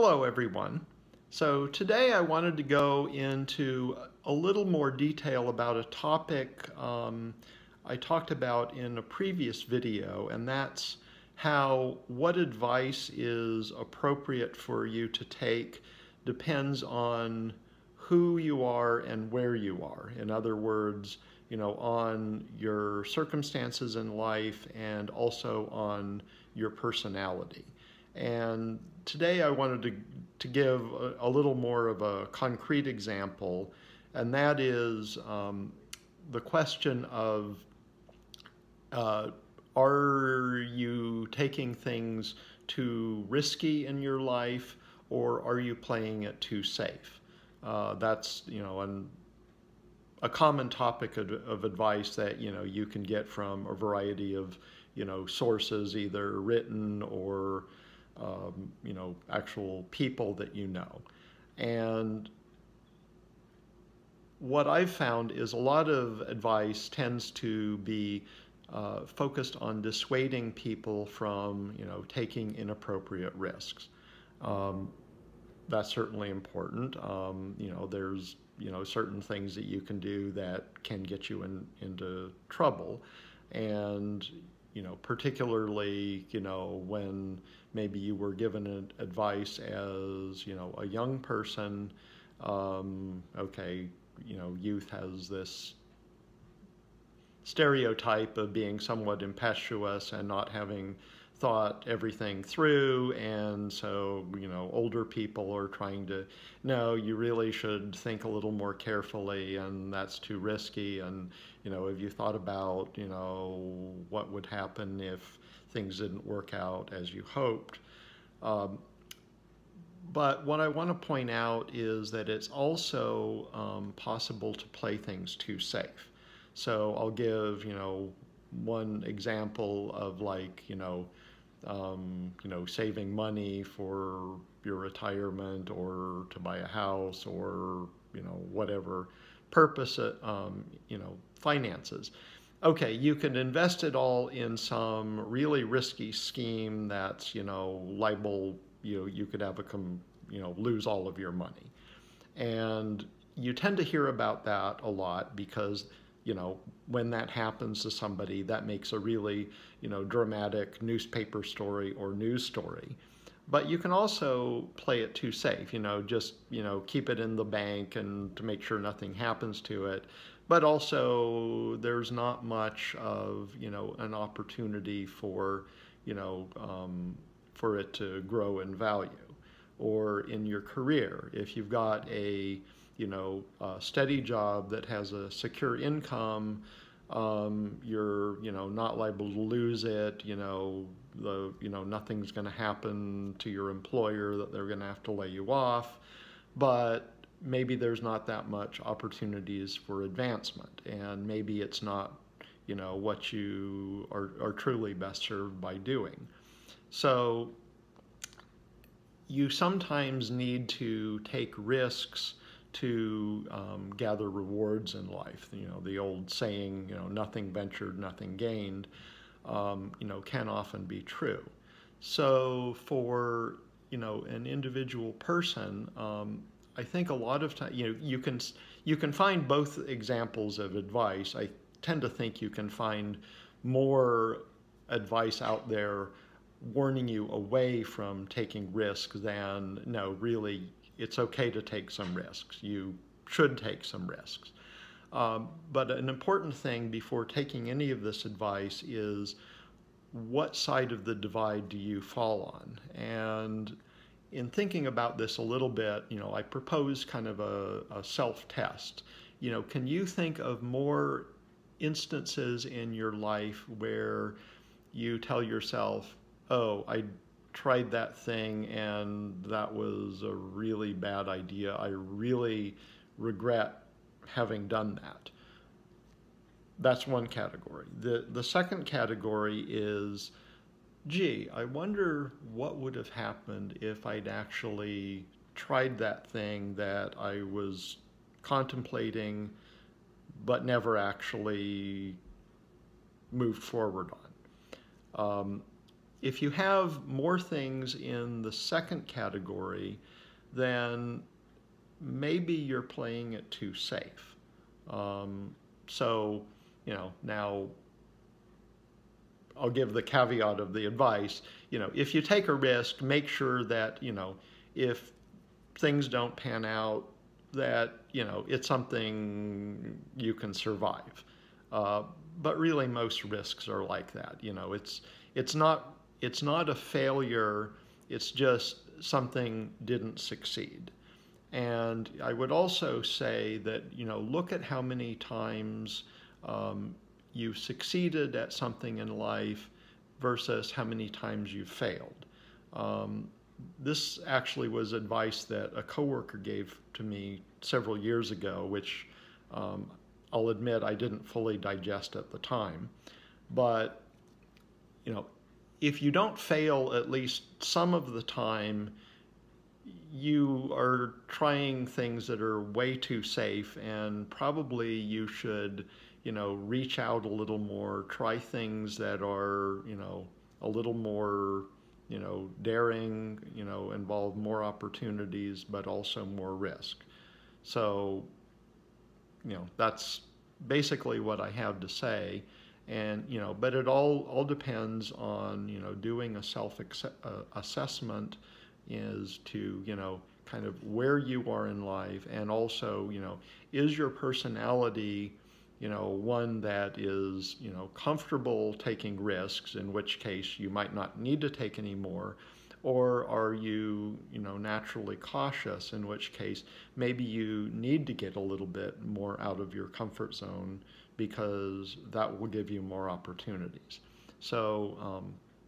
Hello everyone. So today I wanted to go into a little more detail about a topic I talked about in a previous video, and that's what advice is appropriate for you to take depends on who you are and where you are. In other words, on your circumstances in life and also on your personality. And today I wanted to give a little more of a concrete example, and that is the question of are you taking things too risky in your life, or are you playing it too safe? That's a common topic of advice that you can get from a variety of sources, either written or actual people that you know. And what I've found is a lot of advice tends to be focused on dissuading people from taking inappropriate risks. That's certainly important. There's certain things that you can do that can get you into trouble, and particularly when maybe you were given advice as a young person. Okay, youth has this stereotype of being somewhat impetuous and not having thought everything through, and so older people are trying to, no, you really should think a little more carefully, and that's too risky, and have you thought about what would happen if things didn't work out as you hoped? But what I want to point out is that it's also possible to play things too safe. So I'll give one example of saving money for your retirement or to buy a house or whatever purpose, finances. Okay, you can invest it all in some really risky scheme that's liable. You could have lose all of your money, and you tend to hear about that a lot because when that happens to somebody, that makes a really, dramatic newspaper story or news story. But you can also play it too safe, just, keep it in the bank and to make sure nothing happens to it. But also there's not much of, an opportunity for, for it to grow in value. Or in your career, if you've got a a steady job that has a secure income, you're not liable to lose it. Nothing's going to happen to your employer that they're going to have to lay you off, but maybe there's not that much opportunities for advancement, and maybe it's not what you are truly best served by doing. So you sometimes need to take risks to gather rewards in life. The old saying, nothing ventured, nothing gained, can often be true. So for, an individual person, I think a lot of time, you can find both examples of advice. I tend to think you can find more advice out there warning you away from taking risks than, no, really, it's okay to take some risks. You should take some risks. But an important thing before taking any of this advice is what side of the divide do you fall on? And in thinking about this a little bit, I propose kind of a self-test. Can you think of more instances in your life where you tell yourself, oh, I tried that thing and that was a really bad idea. I really regret having done that. That's one category. The second category is, gee, I wonder what would have happened if I'd actually tried that thing that I was contemplating but never actually moved forward on. if you have more things in the second category, then maybe you're playing it too safe. So, now I'll give the caveat of the advice. If you take a risk, make sure that, if things don't pan out, that, it's something you can survive. But really, most risks are like that. It's not a failure. It's just something didn't succeed. And I would also say that, look at how many times you've succeeded at something in life versus how many times you've failed. This actually was advice that a coworker gave to me several years ago, which I'll admit I didn't fully digest at the time. But, if you don't fail at least some of the time, you are trying things that are way too safe, and probably you should, reach out a little more, try things that are, a little more, daring, involve more opportunities, but also more risk. So, that's basically what I have to say. And, but it all depends on, doing a self-assessment is to, kind of where you are in life, and also, is your personality, one that is, comfortable taking risks, in which case you might not need to take any more, or are you, naturally cautious, in which case maybe you need to get a little bit more out of your comfort zone because that will give you more opportunities. So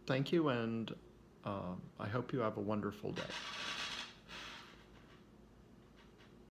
thank you, and I hope you have a wonderful day.